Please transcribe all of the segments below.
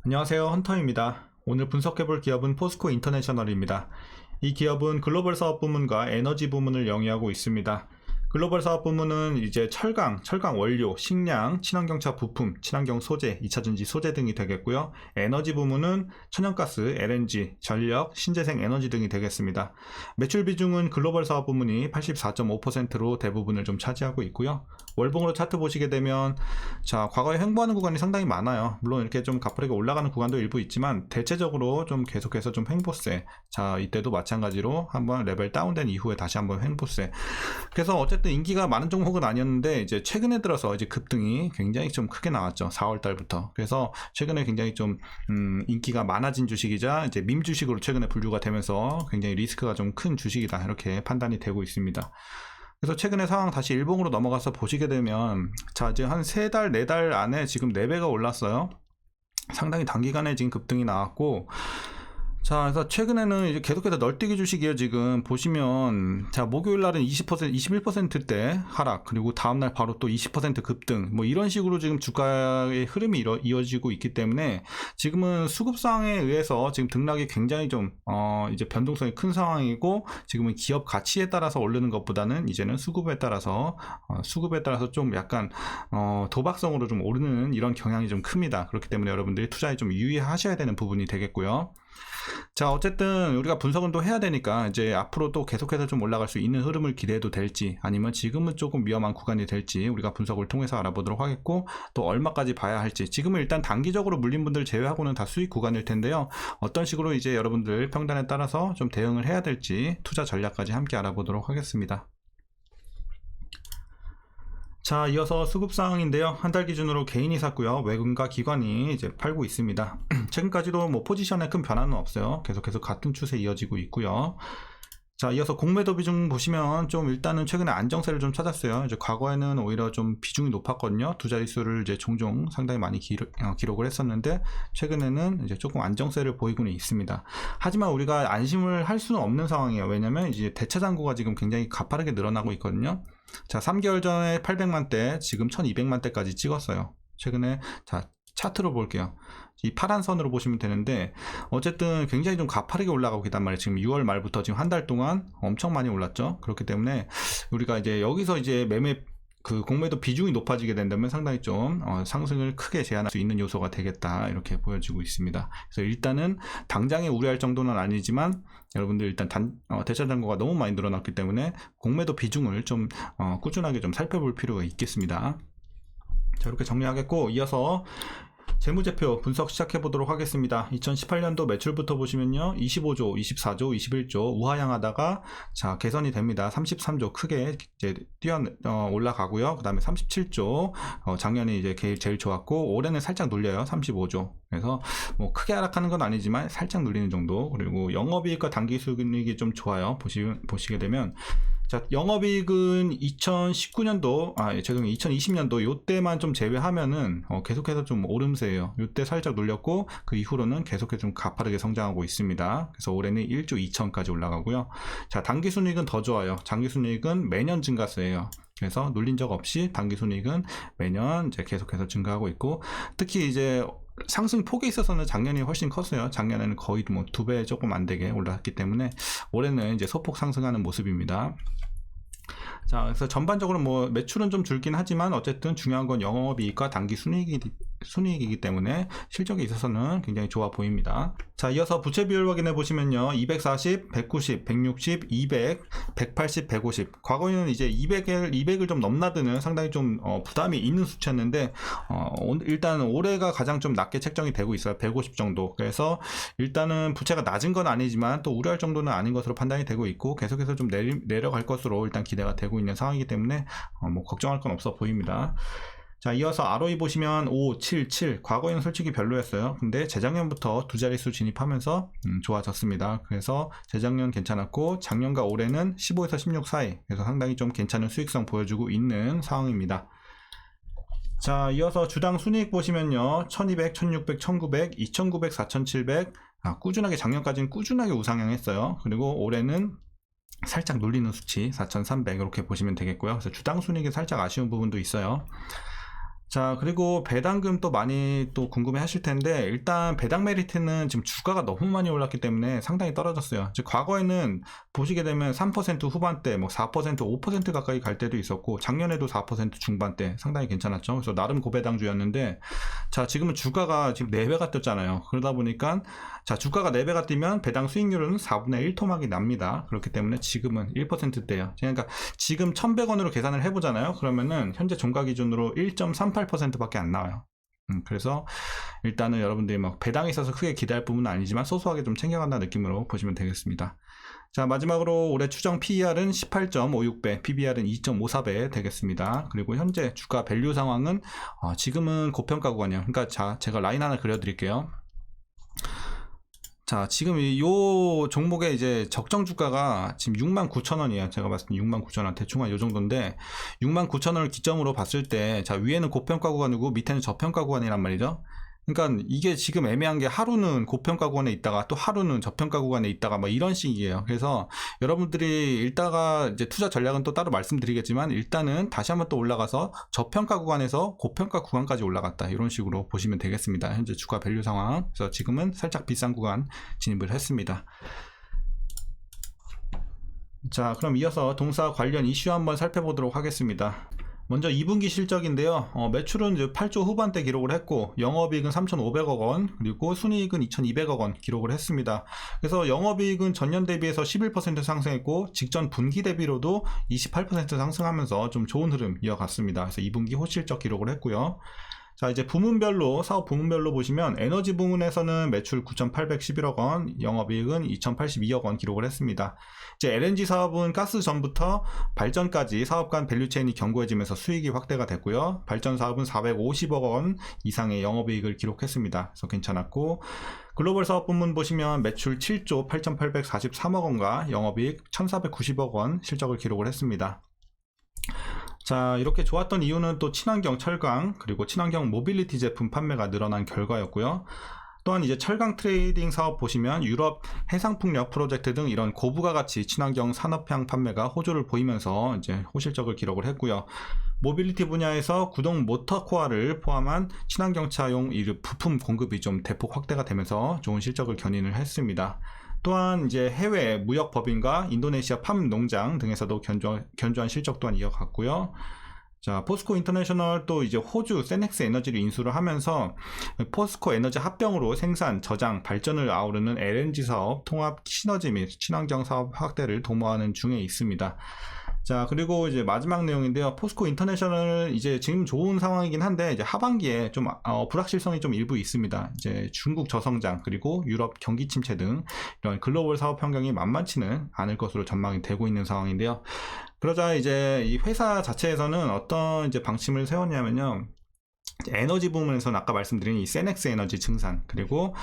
안녕하세요, 헌터입니다. 오늘 분석해볼 기업은 포스코 인터내셔널입니다. 이 기업은 글로벌 사업 부문과 에너지 부문을 영위하고 있습니다. 글로벌 사업 부문은 이제 철강 원료, 식량, 친환경차 부품, 친환경 소재, 2차전지 소재 등이 되겠고요. 에너지 부문은 천연가스, LNG, 전력, 신재생 에너지 등이 되겠습니다. 매출 비중은 글로벌 사업 부문이 84.5%로 대부분을 좀 차지하고 있고요. 월봉으로 차트 보시게 되면 자, 과거에 횡보하는 구간이 상당히 많아요. 물론 이렇게 좀 가파르게 올라가는 구간도 일부 있지만 대체적으로 좀 계속해서 좀 횡보세. 자, 이때도 마찬가지로 한번 레벨 다운된 이후에 다시 한번 횡보세. 그래서 어쨌든 인기가 많은 종목은 아니었는데 이제 최근에 들어서 이제 급등이 굉장히 좀 크게 나왔죠. 4월 달부터. 그래서 최근에 굉장히 좀 인기가 많아진 주식이자 이제 밈 주식으로 최근에 분류가 되면서 굉장히 리스크가 좀 큰 주식이다 이렇게 판단이 되고 있습니다. 그래서 최근에 상황 다시 일봉으로 넘어가서 보시게 되면 자, 이제 한 3달, 4달 안에 지금 4배가 올랐어요. 상당히 단기간에 지금 급등이 나왔고, 자, 그래서 최근에는 이제 계속해서 널뛰기 주식이에요. 지금 보시면 자, 목요일 날은 20%, 21%대 하락, 그리고 다음날 바로 또 20% 급등, 뭐 이런 식으로 지금 주가의 흐름이 이어지고 있기 때문에 지금은 수급상에 의해서 지금 등락이 굉장히 좀 이제 변동성이 큰 상황이고, 지금은 기업 가치에 따라서 오르는 것보다는 이제는 수급에 따라서 좀 약간 도박성으로 좀 오르는 이런 경향이 좀 큽니다. 그렇기 때문에 여러분들이 투자에 좀 유의하셔야 되는 부분이 되겠고요. 자, 어쨌든 우리가 분석은 또 해야 되니까 이제 앞으로 또 계속해서 좀 올라갈 수 있는 흐름을 기대해도 될지, 아니면 지금은 조금 위험한 구간이 될지 우리가 분석을 통해서 알아보도록 하겠고, 또 얼마까지 봐야 할지. 지금은 일단 단기적으로 물린 분들 제외하고는 다 수익 구간일 텐데요. 어떤 식으로 이제 여러분들 평단에 따라서 좀 대응을 해야 될지 투자 전략까지 함께 알아보도록 하겠습니다. 자, 이어서 수급 상황인데요. 한 달 기준으로 개인이 샀고요. 외국인과 기관이 이제 팔고 있습니다. 최근까지도 뭐 포지션에 큰 변화는 없어요. 계속해서 같은 추세 이어지고 있고요. 자, 이어서 공매도 비중 보시면 좀 일단은 최근에 안정세를 좀 찾았어요. 이제 과거에는 오히려 좀 비중이 높았거든요. 두 자릿수를 이제 종종 상당히 많이 기록을 했었는데, 최근에는 이제 조금 안정세를 보이고는 있습니다. 하지만 우리가 안심을 할 수는 없는 상황이에요. 왜냐면 이제 대차 잔고가 지금 굉장히 가파르게 늘어나고 있거든요. 자, 3개월 전에 800만대, 지금 1200만대까지 찍었어요. 최근에. 자, 차트로 볼게요. 이 파란 선으로 보시면 되는데, 어쨌든 굉장히 좀 가파르게 올라가고 있단 말이에요. 지금 6월 말부터 지금 한 달 동안 엄청 많이 올랐죠. 그렇기 때문에 우리가 이제 여기서 이제 매매 그 공매도 비중이 높아지게 된다면 상당히 좀 상승을 크게 제한할 수 있는 요소가 되겠다 이렇게 보여지고 있습니다. 그래서 일단은 당장에 우려할 정도는 아니지만 여러분들 일단 대차 잔고가 너무 많이 늘어났기 때문에 공매도 비중을 좀 꾸준하게 좀 살펴볼 필요가 있겠습니다. 자, 이렇게 정리하겠고, 이어서 재무제표 분석 시작해 보도록 하겠습니다. 2018년도 매출부터 보시면요, 25조, 24조, 21조 우하향하다가 자, 개선이 됩니다. 33조 크게 이제 올라가고요. 그 다음에 37조 작년에 이제 제일 좋았고, 올해는 살짝 눌려요. 35조. 그래서 뭐 크게 하락하는 건 아니지만 살짝 눌리는 정도. 그리고 영업이익과 당기순이익이 좀 좋아요. 보시게 되면 자, 영업이익은 2019년도, 2020년도 요때만 좀 제외하면은 계속해서 좀 오름세예요. 요때 살짝 눌렸고 그 이후로는 계속해서 좀 가파르게 성장하고 있습니다. 그래서 올해는 1조 2천까지 올라가고요. 자, 당기순이익은 더 좋아요. 당기순이익은 매년 증가세예요. 그래서 눌린 적 없이 당기순이익은 매년 이제 계속해서 증가하고 있고, 특히 이제 상승 폭에 있어서는 작년이 훨씬 컸어요. 작년에는 거의 뭐 2배 조금 안 되게 올랐기 때문에 올해는 이제 소폭 상승하는 모습입니다. 자, 그래서 전반적으로 뭐 매출은 좀 줄긴 하지만 어쨌든 중요한 건 영업이익과 순이익이기 때문에 실적에 있어서는 굉장히 좋아 보입니다. 자, 이어서 부채 비율 확인해 보시면요, 240, 190, 160, 200, 180, 150. 과거에는 이제 200을 좀 넘나드는 상당히 좀 부담이 있는 수치였는데 일단 올해가 가장 좀 낮게 책정이 되고 있어요. 150 정도. 그래서 일단은 부채가 낮은 건 아니지만 또 우려할 정도는 아닌 것으로 판단이 되고 있고, 계속해서 좀 내려갈 것으로 일단 기대가 되고 있는 상황이기 때문에 뭐 걱정할 건 없어 보입니다. 자, 이어서 ROE 보시면 5, 7, 7. 과거에는 솔직히 별로였어요. 근데 재작년부터 두 자릿수 진입하면서 좋아졌습니다. 그래서 재작년 괜찮았고, 작년과 올해는 15에서 16 사이. 그래서 상당히 좀 괜찮은 수익성 보여주고 있는 상황입니다. 자, 이어서 주당 순이익 보시면요, 1200, 1600, 1900, 2900, 4700. 꾸준하게 작년까지는 꾸준하게 우상향했어요. 그리고 올해는 살짝 눌리는 수치 4,300 이렇게 보시면 되겠고요. 그래서 주당 순이익이 살짝 아쉬운 부분도 있어요. 자, 그리고 배당금 또 많이 또 궁금해 하실 텐데, 일단 배당 메리트는 지금 주가가 너무 많이 올랐기 때문에 상당히 떨어졌어요. 즉, 과거에는 보시게 되면 3% 후반대, 뭐 4%, 5% 가까이 갈 때도 있었고, 작년에도 4% 중반대 상당히 괜찮았죠. 그래서 나름 고배당주였는데, 자, 지금은 주가가 지금 4배가 떴잖아요. 그러다 보니까, 자, 주가가 4배가 뛰면 배당 수익률은 4분의 1 토막이 납니다. 그렇기 때문에 지금은 1%대예요. 그러니까 지금 1,100원으로 계산을 해보잖아요. 그러면은 현재 종가 기준으로 1.38%밖에 안 나와요. 그래서 일단은 여러분들이 막 배당에 있어서 크게 기대할 부분은 아니지만 소소하게 좀 챙겨간다는 느낌으로 보시면 되겠습니다. 자, 마지막으로 올해 추정 PER은 18.56배, PBR은 2.54배 되겠습니다. 그리고 현재 주가 밸류 상황은 지금은 고평가 구간이에요. 그러니까 제가 라인 하나 그려드릴게요. 자, 지금 요 종목의 이제 적정 주가가 지금 69,000원이에요. 제가 봤을 때 69,000원 대충 한 요 정도인데, 69,000원을 기점으로 봤을 때, 자, 위에는 고평가 구간이고 밑에는 저평가 구간이란 말이죠. 그러니까 이게 지금 애매한 게 하루는 고평가 구간에 있다가 또 하루는 저평가 구간에 있다가 뭐 이런 식이에요. 그래서 여러분들이 일다가 이제 투자 전략은 또 따로 말씀드리겠지만, 일단은 다시 한번 또 올라가서 저평가 구간에서 고평가 구간까지 올라갔다, 이런 식으로 보시면 되겠습니다. 현재 주가 밸류 상황. 그래서 지금은 살짝 비싼 구간 진입을 했습니다. 자, 그럼 이어서 동사 관련 이슈 한번 살펴보도록 하겠습니다. 먼저 2분기 실적인데요. 매출은 이제 8조 후반대 기록을 했고, 영업이익은 3,500억 원, 그리고 순이익은 2,200억 원 기록을 했습니다. 그래서 영업이익은 전년 대비해서 11% 상승했고, 직전 분기 대비로도 28% 상승하면서 좀 좋은 흐름 이어갔습니다. 그래서 2분기 호실적 기록을 했고요. 자, 이제 부문별로, 사업 부문별로 보시면 에너지 부문에서는 매출 9,811억 원, 영업이익은 2,082억 원 기록을 했습니다. 이제 LNG 사업은 가스 전부터 발전까지 사업 간 밸류체인이 견고해지면서 수익이 확대가 됐고요. 발전 사업은 450억 원 이상의 영업이익을 기록했습니다. 그래서 괜찮았고, 글로벌 사업 부문 보시면 매출 7조 8,843억 원과 영업이익 1,490억 원 실적을 기록을 했습니다. 자, 이렇게 좋았던 이유는 또 친환경 철강, 그리고 친환경 모빌리티 제품 판매가 늘어난 결과였고요. 또한 이제 철강 트레이딩 사업 보시면 유럽 해상풍력 프로젝트 등 이런 고부가 가치 친환경 산업향 판매가 호조를 보이면서 이제 호실적을 기록을 했고요. 모빌리티 분야에서 구동 모터코어를 포함한 친환경차용 부품 공급이 좀 대폭 확대가 되면서 좋은 실적을 견인을 했습니다. 또한 이제 해외 무역 법인과 인도네시아 팜 농장 등에서도 견조한 실적 또한 이어갔고요. 자, 포스코 인터내셔널 또 이제 호주 세넥스 에너지를 인수를 하면서 포스코 에너지 합병으로 생산, 저장, 발전을 아우르는 LNG 사업 통합 시너지 및 친환경 사업 확대를 도모하는 중에 있습니다. 자, 그리고 이제 마지막 내용인데요. 포스코 인터내셔널 이제 지금 좋은 상황이긴 한데, 이제 하반기에 좀 불확실성이 좀 일부 있습니다. 이제 중국 저성장, 그리고 유럽 경기 침체 등 이런 글로벌 사업 환경이 만만치는 않을 것으로 전망이 되고 있는 상황인데요. 그러자 이제 이 회사 자체에서는 어떤 이제 방침을 세웠냐면요. 에너지 부문에서는 아까 말씀드린 이 세넥스 에너지 증산, 그리고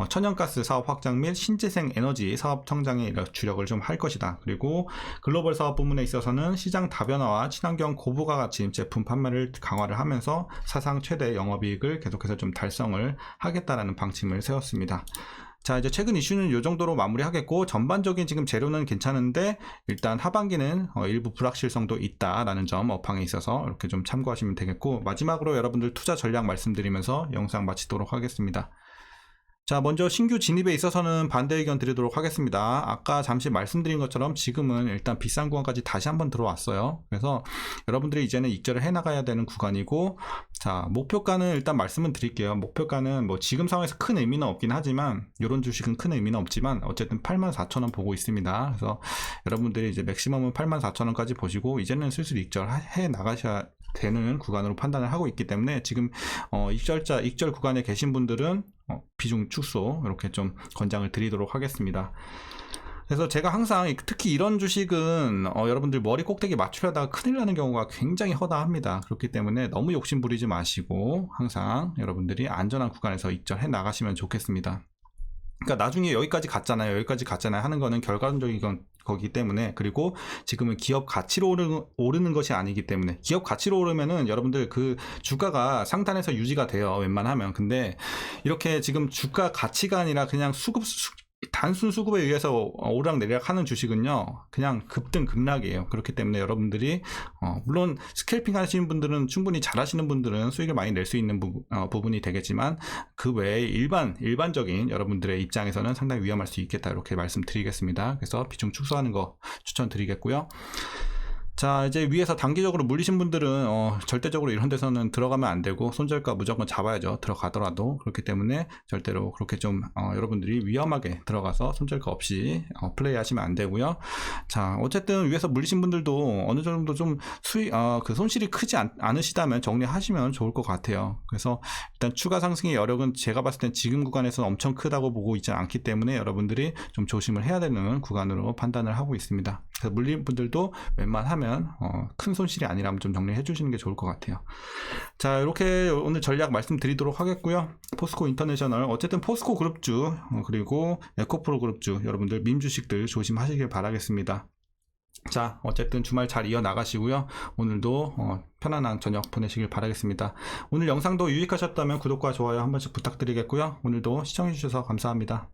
천연가스 사업 확장 및 신재생 에너지 사업 성장에 주력을 좀 할 것이다. 그리고 글로벌 사업 부문에 있어서는 시장 다변화와 친환경 고부가 가치 제품 판매를 강화를 하면서 사상 최대 영업이익을 계속해서 좀 달성을 하겠다라는 방침을 세웠습니다. 자, 이제 최근 이슈는 이 정도로 마무리하겠고, 전반적인 지금 재료는 괜찮은데 일단 하반기는 일부 불확실성도 있다라는 점 업황에 있어서 이렇게 좀 참고하시면 되겠고, 마지막으로 여러분들 투자 전략 말씀드리면서 영상 마치도록 하겠습니다. 자, 먼저 신규 진입에 있어서는 반대 의견 드리도록 하겠습니다. 아까 잠시 말씀드린 것처럼 지금은 일단 비싼 구간까지 다시 한번 들어왔어요. 그래서 여러분들이 이제는 익절을 해나가야 되는 구간이고, 자, 목표가는 일단 말씀은 드릴게요. 목표가는 뭐 지금 상황에서 큰 의미는 없긴 하지만, 이런 주식은 큰 의미는 없지만 어쨌든 84,000원 보고 있습니다. 그래서 여러분들이 이제 맥시멈은 84,000원까지 보시고 이제는 슬슬 익절해 나가셔야 되는 구간으로 판단을 하고 있기 때문에, 지금 익절 구간에 계신 분들은 비중 축소 이렇게 좀 권장을 드리도록 하겠습니다. 그래서 제가 항상 특히 이런 주식은 여러분들 머리 꼭대기 맞추려다가 큰일 나는 경우가 굉장히 허다합니다. 그렇기 때문에 너무 욕심 부리지 마시고 항상 여러분들이 안전한 구간에서 익절해 나가시면 좋겠습니다. 그러니까 나중에 여기까지 갔잖아요 하는 거는 결과론적인 거기 때문에, 그리고 지금은 기업 가치로 오르는 것이 아니기 때문에, 기업 가치로 오르면은 여러분들 그 주가가 상단에서 유지가 돼요, 웬만하면. 근데 이렇게 지금 주가 가치가 아니라 그냥 단순 수급에 의해서 오르락내리락 하는 주식은요, 그냥 급등 급락이에요. 그렇기 때문에 여러분들이 물론 스캘핑 하시는 분들은, 충분히 잘하시는 분들은 수익을 많이 낼 수 있는 부분이 되겠지만, 그 외에 일반적인 여러분들의 입장에서는 상당히 위험할 수 있겠다, 이렇게 말씀드리겠습니다. 그래서 비중 축소하는 거 추천드리겠고요. 자, 이제 위에서 단기적으로 물리신 분들은 절대적으로 이런 데서는 들어가면 안 되고 손절가 무조건 잡아야죠. 들어가더라도. 그렇기 때문에 절대로 그렇게 좀 여러분들이 위험하게 들어가서 손절가 없이 플레이 하시면 안 되고요. 자, 어쨌든 위에서 물리신 분들도 어느 정도 좀 그 손실이 크지 않으시다면 정리하시면 좋을 것 같아요. 그래서 일단 추가 상승의 여력은 제가 봤을 땐 지금 구간에서는 엄청 크다고 보고 있지 않기 때문에 여러분들이 좀 조심을 해야 되는 구간으로 판단을 하고 있습니다. 그래서 물린 분들도 웬만하면 큰 손실이 아니라면 좀 정리해 주시는 게 좋을 것 같아요. 자, 이렇게 오늘 전략 말씀드리도록 하겠고요. 포스코 인터내셔널, 어쨌든 포스코 그룹주 그리고 에코프로 그룹주, 여러분들 밈주식들 조심하시길 바라겠습니다. 자, 어쨌든 주말 잘 이어나가시고요. 오늘도 편안한 저녁 보내시길 바라겠습니다. 오늘 영상도 유익하셨다면 구독과 좋아요 한 번씩 부탁드리겠고요. 오늘도 시청해주셔서 감사합니다.